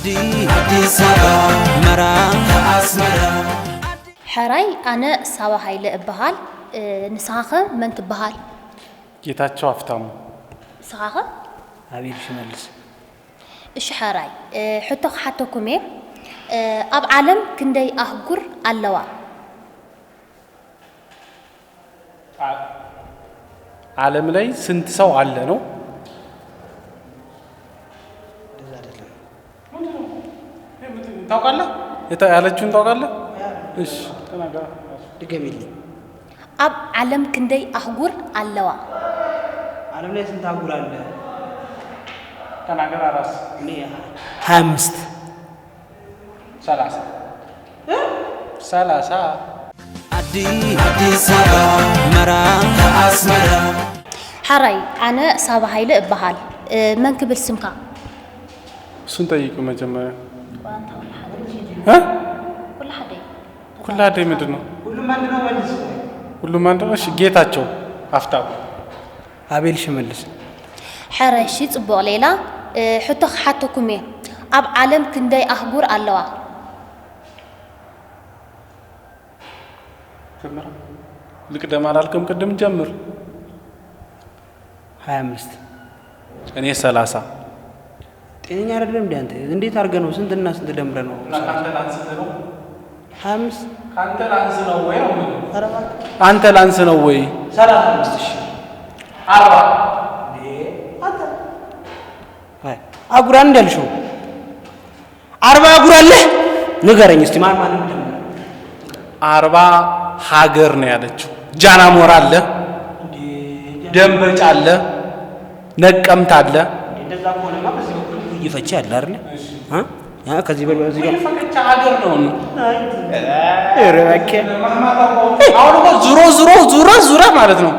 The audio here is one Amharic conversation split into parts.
አዲስ አበባ መራም አስመራ حراي أنا سوا هايل بحال نسخة من تبحال ጌታቸው አፍታሙ سخة አቤል ሽመልስ إيش حراي حتى كمية أب عالم كندي أهجر اللواء ዓለም ላይ ስንት ሰው አለ ነው ታውቃለህ ያለችውን ታውቃለህ እሺ ተናገር ድገሚልኝ أب عالم كندي أهجر اللواء ዓለም ላይ ስንት አህጉር አለ ተናገር አራስ እኔ 25 30 አዲስ አበባ መራም አስመራ حراي أنا سوا هايل بحال من كبر سمكة እሱን ጠይቁ መጀመሪያ ها كل حدا ምንድነው ሁሉም አንድ ነው መልስ ሁሉም አንድ ነው እሺ ጌታቸው አፍታሙ አቤል ሽመልስ حراي شي صبغ ليلى حتى كمية أب عالم كندي أهجر اللواء ጀምራ ልቅደም አላልኩም ቅድም ጀምር 25 እኔ 30 ጤነኛ አይደለም እንዴ አንተ እንዴት አርገ ነው ስንትና ስንት ደምረ ነው ካንተ ላንስ ነው 25 ካንተ ላንስ ነው ወይ አንተ ላንስ ነው ወይ 35 እሺ 40 አንተ አይ አጉራን እንዳልሽው 40 አጉራ አለ ንገረኝ እስቲ ማን 40 ሀገር ነው ያለችው ጃና ሞራ አለ ደንበጫ አለ ነቀምት አለ እንደዛ ከሆነማ በዚህ በኩል ይፈቻ ያለ አይደል ያ ከዚህ በዚህ ጋር ፈቀቻ ሀገር ነው እረከ አሁን ዙሮ ማለት ነው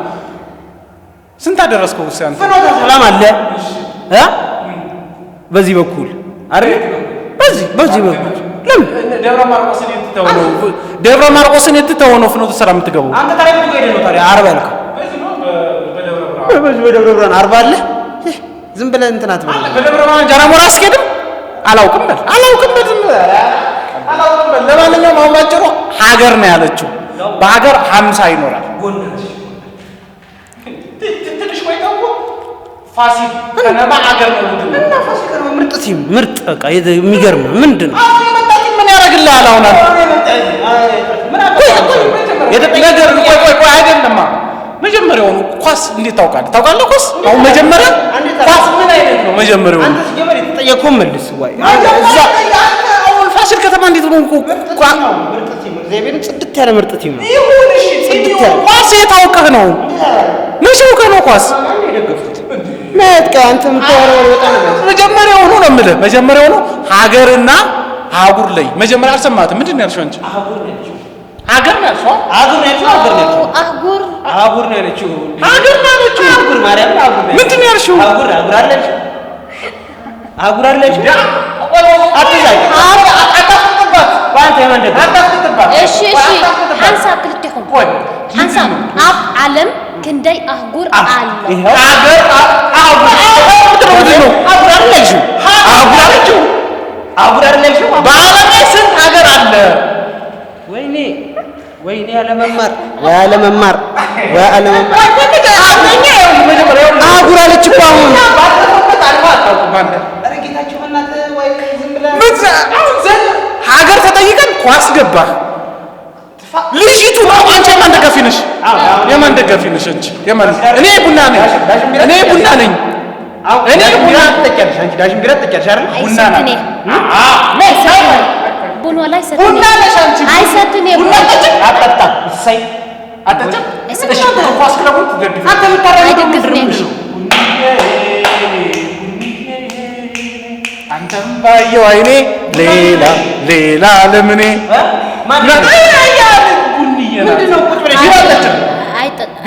ስንት አደረስከው ሲያን ፍኖተ ሰላም አለ በዚህ በኩል አይደል በዚህ በኩል ደብረ ማርቆስን የተተወነው ፍኖተ ሰላም የምትገቡ አንተ ታሪክ ነው ሄደ ነው ታዲያ 40 ያልከው በደብረ ብርሃን 40 አለ ዝም ብለህ እንትን አትበል በደብረ ብርሃን ጃና ሞራ አስኬድም አላውቅም በል ለማንኛውም አሁን ባጭሩ ሀገር ነው ያለችው በሀገር 50 ይኖራል ትንሽ ቆይተው ፋሲል ከነማ ሀገር ነው እና ፋሲል ከነማ ምርጥ በቃ የሚገርም ምንድነው ምን ያደርግልሃል አሁን ቆይ አይደለማ መጀመሪያው ኳስ እንዴት ታውቃለህ ኳስ አሁን መጀመሪያ ኳስ ምን አይነት ነው መጀመሪያው አንተ ሲጀመር የተጠየቀው መልስ ወይ አሁን ፋሲል ከተማ እንዴት ነው ምርጥ ቲም ዘይቤን ጽድት ያለ ምርጥ ቲም ነው ይሁን እሺ ኳስ የታውቀህ ነው መቼውከህ ነው ኳስ ማጥቃ አንተም ተወረው በጣም መጀመሪያው ነው የምልህ መጀመሪያው ነው ሀገርና አህጉር ላይ መጀመሪያ አልሰማህም ምንድን ነው ያልሽው አንቺ አህጉር ነች ሀገር ነው ያልሽው አህጉር ነው ያለችው ሀገር ማርያም አህጉር ምንድን ነው ያልሽው አህጉር አለች አትዛይ አታፍጥባት ባንተ የማንደግ አታፍጥባት እሺ حنسا كلتكم حنسا أب عالم كندي أهجر الله ሀገር አህጉር አለችው በዓለም ላይ ስንት ሀገር አለ ወይኔ ያለመማር አህጉር አለች እኮ አሁን ሀገር ተጠይቀን ኳስ ገባ ልጅቱ ነው አንቺ የማን ደጋፊ ነሽ አንቺ እኔ ቡና ነኝ ዳሽን ቢራ ተጨርሽ አይደል ቡና ነኝ ቡና ላይ ቡና ነሽ አንቺ አይሰጥኔ ቡና አጠጣ እሰይ አጠጣ ኳስ ክለቡን ትደግፍ አንተ የምታረጋግጥ አንተም ባየው አይኔ ሌላ ለምኔ ምንድነው ቁጭ ብለሽ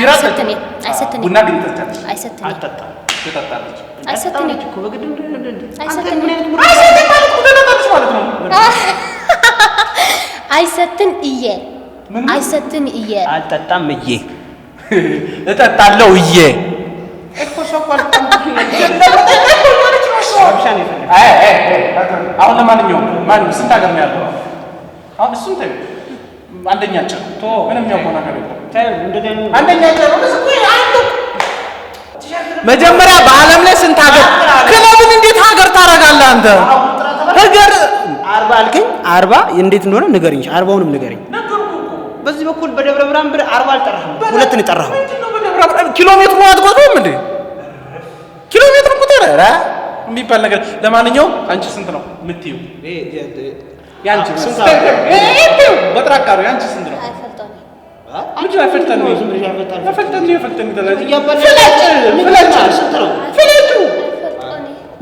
አይሰጥኔ ቡና ግን ትጠጣለች አይሰጥኔ አጠጣ ትጠጣለች አይሰጥኔ እኮ በግድ አይሰጥኔ ማለት ነው አይሰጥን አይሰጥን አልጠጣም እጠጣለሁ እኮ ሶኳል አሁን ለማንኛውም ማን ስንት ሀገር ነው ያለው? አሁን እሱም ተይው አንደኛ ጨር ምንም የሚያውቀው ነገር የለም። አንደኛ ጨር መጀመሪያ በዓለም ላይ ስንት ሀገር ክለብን እንዴት ሀገር ታረጋለህ አንተ? ሀገር 40 አልከኝ 40 እንዴት እንደሆነ ንገረኝ። 40ውንም ንገረኝ። በዚህ በኩል በደብረ ብርሃን ብር 40 አልጠራህም፣ ሁለትን ጠራህ። ኪሎ ሜትር ነው አትቆጥሩም እንዴ? ኪሎ ሜትር ቁጥር የሚባል ነገር። ለማንኛውም አንቺ ስንት ነው የምትይው? ያንቺ ስንት ነው? በጥራቃሩ ያንቺ ስንት ነው? አንቺ አይፈልጠን ነው ዝም ብለሽ አይፈልጠን ይላል። ፍለጭ ስንት ነው? ፍለጩ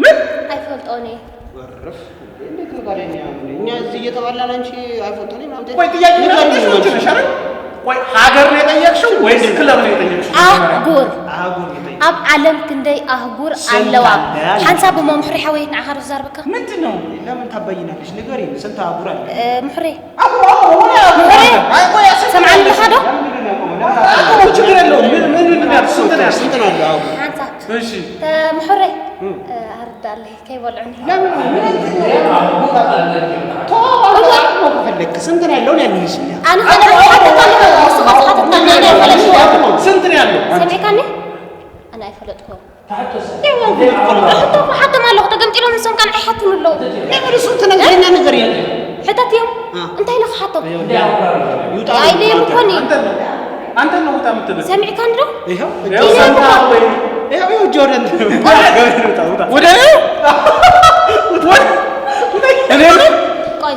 ምን አይፈልጠውኔ ወረፍ እንዴ ከጋለኛ እኛ እዚህ እየተባላን አንቺ አይፈልጠውኔ ማለት ነው። ቆይ ጥያቄ ነው አይደል? ቆይ ሀገር ነው የጠየቅሽው ወይስ ክለብ ነው የጠየቅሽው? አህጉር ኣብ ዓለም ክንደይ አህጉር ኣለዋ? ሓንሳብ መምሕሪ ሓወይት ንዓኻር ዛርበካ ምንድን ነው? ለምን ታባይናለሽ? ንገሪኝ ስንት አህጉር አለ? ምሕሪ ሰምዓን ልኻዶ ችግር የለውም። ምን ስንት ነው ያለው? ሓንሳብ እሺ ምሕሪ አርዳለይ ከይበልዑኒ ፈለክ ስንት ነው ያለው? ያልልሽ አነ ስንት ነው ያለው? ሰሚዕካኒ አነ አይፈለጥኩም حتى ما له تقمت لهم سن كان حيحتم له لا ما رسمت نغيرنا نغير حتى يوم انت هي لك حطب اي لي مكوني انت اللي وتا متبع سامع كان له ايوه ايوه جوردن وده انا قاي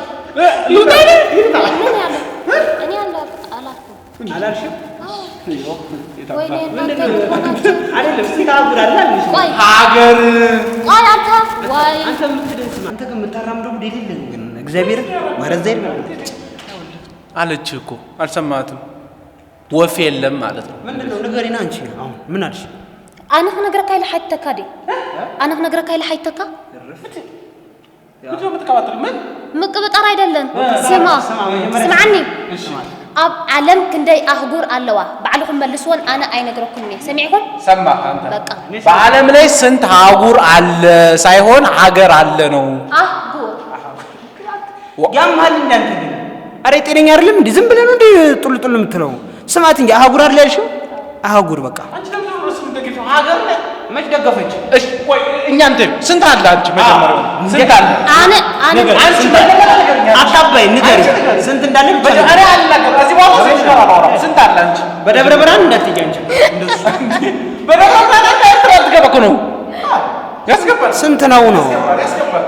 يوتا انا على شو አይደለም እስቲ አጉር አላለሽ ሀገር አይ አንተ ወይ አንተ ምትደንስ አንተ ግን የምታራምደው እንደሌለ ግን እግዚአብሔር ማረዘይ አለች እኮ አልሰማትም። ወፍ የለም ማለት ነው። ምንድነው ንገሪና አንቺ አሁን ምን አልሽ? انا نغرك هاي حيتك دي انا نغرك هاي حيتك ምንድነው የምትቀባጥሪ? ምን መቀበጣር አይደለም። ስማعني ኣብ ዓለም ክንደይ አህጉር ኣለዋ? ባዕልኩም መልስዎን አነ አይነግረኩም ነኝ። ሰሚዕኩም? ሰማህ አንተ? በቃ በዓለም ላይ ስንት አህጉር አለ ሳይሆን ሀገር አለ ነው። አህጉር ያማል እንዳንተ ግን አሬ ጤነኛ አይደለም እንዴ? ዝም ብለህ ነው እንዴ ጡልጡል የምትለው? ስማት እንጂ አህጉር አይደል ያልሽው? አህጉር በቃ አንቺ ደግሞ ረስም ደግፍ ሀገር ላይ መች ደገፈች? እሺ ቆይ እኛ አንተ ስንት አለ? አንቺ መጀመሪያው ስንት አለ? አነ አንቺ መጀመሪያ አታባይ ንገሪ ስንት እንዳለ አረ አልናገር እዚህ በኋላ ስንት አለ? አንቺ በደብረ ብርሃን እንዳትይ አንቺ እንደሱ በደብረ ብርሃን አትገባኩ ነው ያስገባል። ስንት ነው ያስገባል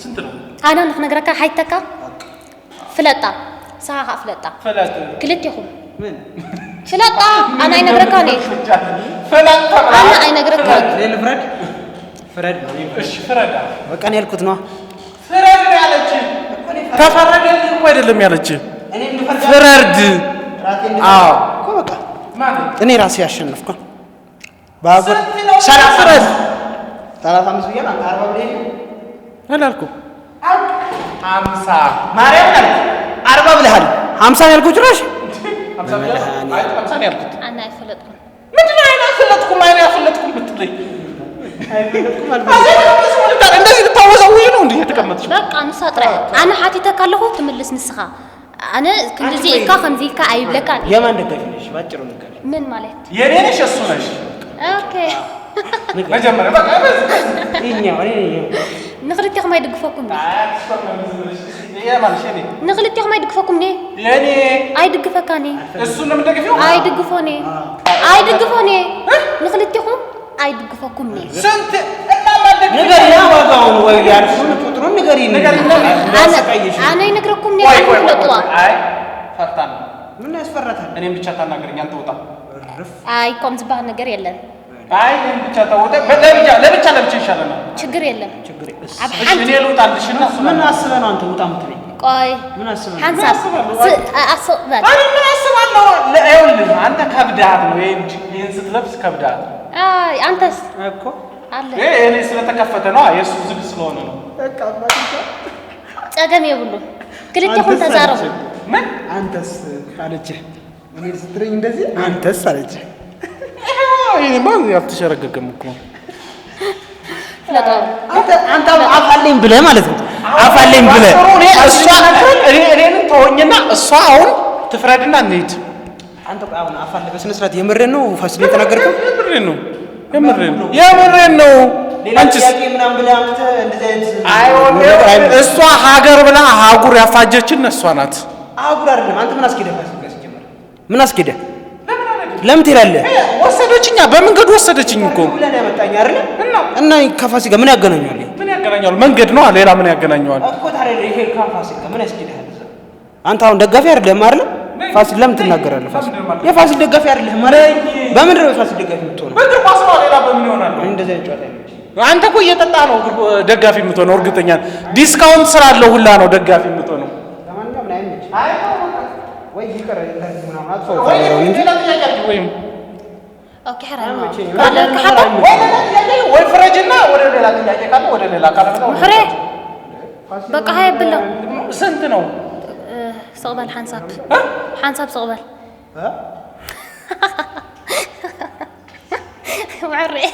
ስንት ነው? አነ ንኽነግረካ ሓይተካ ፍለጣ ሳኻ ፍለጣ ክልቲኹም ምን ፍለጣ አነ አይነግረካ ነኝ ፍለጣ አነ አይነግረካ ለልፍረድ ፍረድ እሺ ፍረድ በቃ ነው ያልኩት ነው ፍረድ ያለች ተፈረደልኝ እኮ አይደለም ያለች ፍረድ አዎ እኮ በቃ ማለት እኔ ራሴ ያሸነፍኩ ባገር ሰላም ፍረድ 35 ብዬ አንተ 40 ብለህ አላልኩም 50 ማርያም አለ 40 ብለሃል 50 ነው ያልኩት ጭራሽ 50 ነው ያልኩት አነ አይፈለጥኩም ምንድን ነው አይናፍለጥኩም ብትለኝ አይፈለጥኩም እንደዚህ ልታወዛውይ ነው እንዴ የተቀመጥሽ? በቃ ንሳጥረ አነ ሓቲተካ ኣለኹ ትምልስ ንስኻ አነ ክንዲዚ ኢካ ከምዚካ አይብለካን የማን ደጋፊ ነሽ? ባጭሩ ነገር ምን ማለት የኔ ነሽ እሱ ነሽ? ኦኬ መጀመሪያ በቃ ይኛው ንኽልቲኹም አይድግፈኩም የማን ሸኔ ንኽልቲኹም አይድግፈኩም ኔ የኔ አይድግፈካኒ እሱ ነው የምትደግፊው? አይድግፎኔ ንኽልቲኹም አይድግፈኩም ኔ ስንት ንገሪና ዋጋውን ወይ ያልሽውን ቁጥሩን ንገሪና አነ ይነግረኩም ኔ አይፍለጥዋ አይ ፈርታን ምን ያስፈራታል? እኔም ብቻ ታናገረኝ አንተ ወጣ አይ ቆም ዝባል ነገር የለን አይ እኔም ብቻ ተወጣ ለብቻ ይሻለናል። ችግር የለም እኔ ልውጣልሽና ምን አስበህ ነው አንተ ውጣ የምትለኝ? ቆይ ምን አስበህ ሓንሳብ አስበል ምን አስባለሁ? ይኸውልህ አንተ ከብዳት ነው ይሄን ስትለብስ ከብዳት አይ አንተስ እኮ አለ እኔ ስለተከፈተ ነው የእሱ ዝግ ስለሆነ ነው። በቃ ጸገም የብሉ ክልቲኹም ተዛረቡ ምን አንተስ አለች እኔ ስትለኝ እንደዚህ አንተስ አለች ይሄማ ያልተሸረገገም እኮ ፍለጠው አንተ አፋለኝ ብለህ ማለት ነው አፋለኝ ብለህ እኔን ተወኝና እሷ አሁን ትፍረድና እንሂድ አንተ አሁን አፋለኝ በስነ ስርዓት የምሬን ነው ፋሲል የተናገርከው የምሬን ነው አንቺስ ምናምን ብለህ አንተ እንደዚህ አይነት እሷ ሀገር ብላ አህጉር ያፋጀችን እሷ ናት አህጉር አይደለም አንተ ምን አስኬደህ ፋሲል ጋር ሲጀመር ምን አስኬደህ ለምን ትላለህ ወሰደችኛ በመንገድ ወሰደችኝ እኮ ብለህ ነው ያመጣኝ አይደል እና ከፋሲል ጋር ምን ያገናኛል መንገድ ነው ሌላ ምን ያገናኘዋል እኮ ታዲያ ይሄ ከፋሲል ጋር ምን ያስኬድሃል አንተ አሁን ደጋፊ አይደለም አይደል ፋሲል ለምን ትናገራለህ ፋሲል የፋሲል ደጋፊ አይደለም ማለት በምን ነው የፋሲል ደጋፊ የምትሆነው በእግር ኳስ ነው ሌላ በምን ይሆናል እንደዚህ አይነት ጨዋታ አንተ እኮ እየጠጣ ነው ደጋፊ የምትሆነው እርግጠኛ ዲስካውንት ስላለው ሁላ ነው ደጋፊ የምትሆነው ለማንኛውም ላይ ወይ ይቀር ምናምን አጥፋው ወይም ኦኬ حرام ወይ ፍረጅና ወደ ሌላ ጥያቄ ካለ ወደ ሌላ ካለ ፍሬ በቃ هاي ብለው ስንት ነው صقبل حنساب صقبل معري